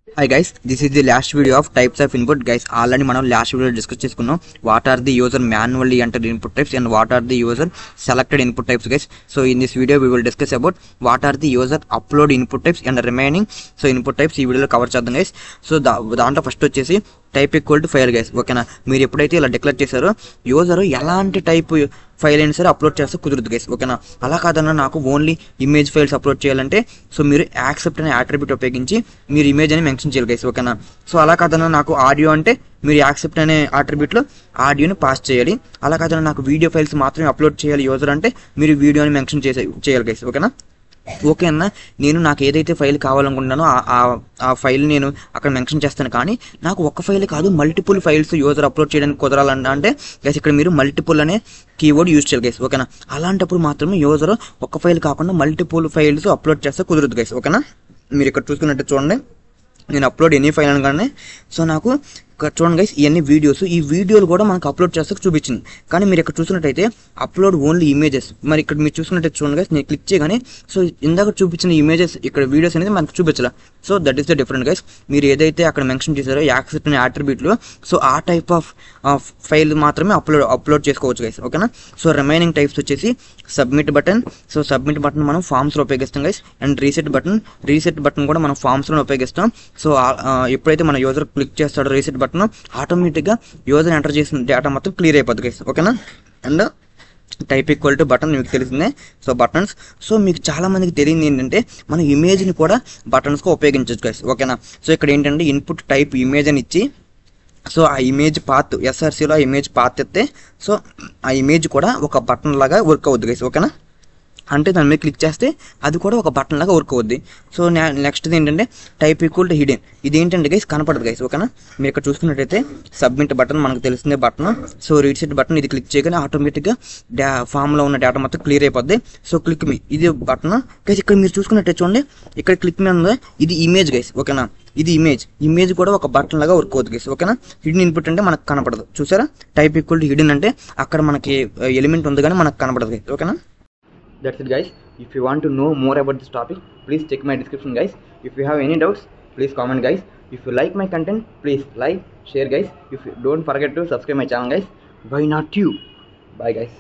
Hi guys, this is the last video of types of input. Guys, already మనం last video discuss చేసుకున్నాం what are the user manually entered input types and what are the user selected input types guys. So in this video we will discuss about what are the user upload input types and the remaining so input types ఈ వీడియోలో cover చేద్దాం guys. So దాంట్లో first వచ్చేసి type equal to file guys. ఓకేనా, మీరు ఎప్పుడైతే ఇలా declare చేశారో యూజర్ ఎలాంటి టైప్ ఫైల్ అయినా సరే అప్లోడ్ చేస్తే కుదురుద్దు గైస్. ఓకేనా, అలా కాదన్నా నాకు ఓన్లీ ఇమేజ్ ఫైల్స్ అప్లోడ్ చేయాలంటే సో మీరు యాక్సెప్ట్ అనే అట్రిబ్యూట్ ఉపయోగించి మీరు ఇమేజ్ అని మెన్షన్ చేయాలి గైస్. ఓకేనా, సో అలా కాదన్నా నాకు ఆడియో అంటే మీరు యాక్సెప్ట్ అనే అట్రిబ్యూట్లో ఆడియోని పాస్ చేయాలి. అలా కాదన్నా నాకు వీడియో ఫైల్స్ మాత్రమే అప్లోడ్ చేయాలి యూజర్ అంటే మీరు వీడియోని మెన్షన్ చేయాలి గైస్. ఓకేనా, ఓకే అన్న, నేను నాకు ఏదైతే ఫైల్ కావాలనుకుంటున్నానో ఆ ఫైల్ నేను అక్కడ మెన్షన్ చేస్తాను. కానీ నాకు ఒక్క ఫైల్ కాదు మల్టిపుల్ ఫైల్స్ యూజర్ అప్లోడ్ చేయడానికి కుదరాలంటే అంటే గైస్ ఇక్కడ మీరు మల్టిపుల్ అనే కీవర్డ్ యూజ్ చేయాలి గైస్. ఓకేనా, అలాంటప్పుడు మాత్రమే యూజర్ ఒక్క ఫైల్ కాకుండా మల్టిపుల్ ఫైల్స్ అప్లోడ్ చేస్తే కుదరదు గైస్. ఓకేనా, మీరు ఇక్కడ చూసుకున్నట్టు చూడండి, నేను అప్లోడ్ ఎనీ ఫైల్ అనగానే సో నాకు ఇక్కడ చూడండి గైస్ ఇవన్నీ వీడియోస్, ఈ వీడియోలు కూడా మనకు అప్లోడ్ చేస్తే చూపించింది. కానీ మీరు ఇక్కడ చూసినట్టయితే అప్లోడ్ ఓన్లీ ఇమేజెస్. మరి ఇక్కడ మీరు చూసుకున్నట్టయితే చూడండి గైస్, నేను క్లిక్ చేయగానే సో ఇందాక చూపించిన ఇమేజెస్ ఇక్కడ వీడియోస్ అనేది మనకు చూపించాల. So that is the different guys. మీరు ఏదైతే అక్కడ మెన్షన్ చేశారో యాక్సెప్ట్ అనే అట్రిబ్యూట్లో సో ఆ టైప్ ఆఫ్ ఫైల్ మాత్రమే అప్లోడ్ చేసుకోవచ్చు గైస్. ఓకేనా, సో రిమైనింగ్ టైప్స్ వచ్చేసి submit button. So submit button మనం ఫామ్స్లో ఉపయోగిస్తాం గైస్. అండ్ రీసెట్ బటన్ కూడా మనం ఫామ్స్లో ఉపయోగిస్తాం. సో ఎప్పుడైతే మన యూజర్ క్లిక్ చేస్తాడో రీసెట్ బటన్ ఆటోమేటిక్గా యూజర్ ఎంటర్ చేసిన డేటా మొత్తం క్లియర్ అయిపోద్ది గైస్. ఓకేనా, and type equal to button మీకు తెలిసిందే. సో బటన్స్, సో మీకు చాలా మందికి తెలియదు ఏంటంటే మన ఇమేజ్ని కూడా బటన్స్గా ఉపయోగించవచ్చు గైస్. ఓకేనా, సో ఇక్కడ ఏంటంటే ఇన్పుట్ టైప్ ఇమేజ్ అని ఇచ్చి సో ఆ ఇమేజ్ పాత్ ఎస్ఆర్సీలో ఆ ఇమేజ్ పాత్ ఎత్తే సో ఆ ఇమేజ్ కూడా ఒక బటన్ లాగా వర్క్ అవుద్ది గైస్. ఓకేనా, అంటే దాని మీద క్లిక్ చేస్తే అది కూడా ఒక బటన్ లాగా వర్క్ అవుద్ది. సో నెక్స్ట్ ఏంటంటే టైప్ ఈక్వల్ టు హిడెన్. ఇది ఏంటంటే గైస్ కనపడదు గైస్. ఓకేనా, మీరు ఇక్కడ చూసుకున్నట్టయితే సబ్మిట్ బటన్ మనకు తెలిసిందే బటన్. సో రీసెట్ బటన్ ఇది క్లిక్ చేయగానే ఆటోమేటిక్గా ఫామ్లో ఉన్న డేటా మొత్తం క్లియర్ అయిపోద్ది. సో క్లిక్ మీ ఇది బటన్ గైస్. ఇక్కడ మీరు చూసుకున్నట్టయితే చూడండి, ఇక్కడ క్లిక్ మీద ఉంది, ఇది ఇమేజ్ గైస్. ఓకేనా, ఇది ఇమేజ్ కూడా ఒక బటన్ లాగా వర్క్ అవుతుంది గైస్. ఓకేనా, హిడెన్ ఇన్పుట్ అంటే మనకు కనపడదు. చూసారా, టైప్ ఈక్వల్ టు హిడెన్ అంటే అక్కడ మనకి ఎలిమెంట్ ఉంది కానీ మనకు కనపడదు గైస్. ఓకేనా, that's it guys. If you want to know more about this topic, please check my description guys. If you have any doubts, please comment guys. If you like my content, please like, share guys. If you don't forget to subscribe my channel guys. Why not you? Bye guys.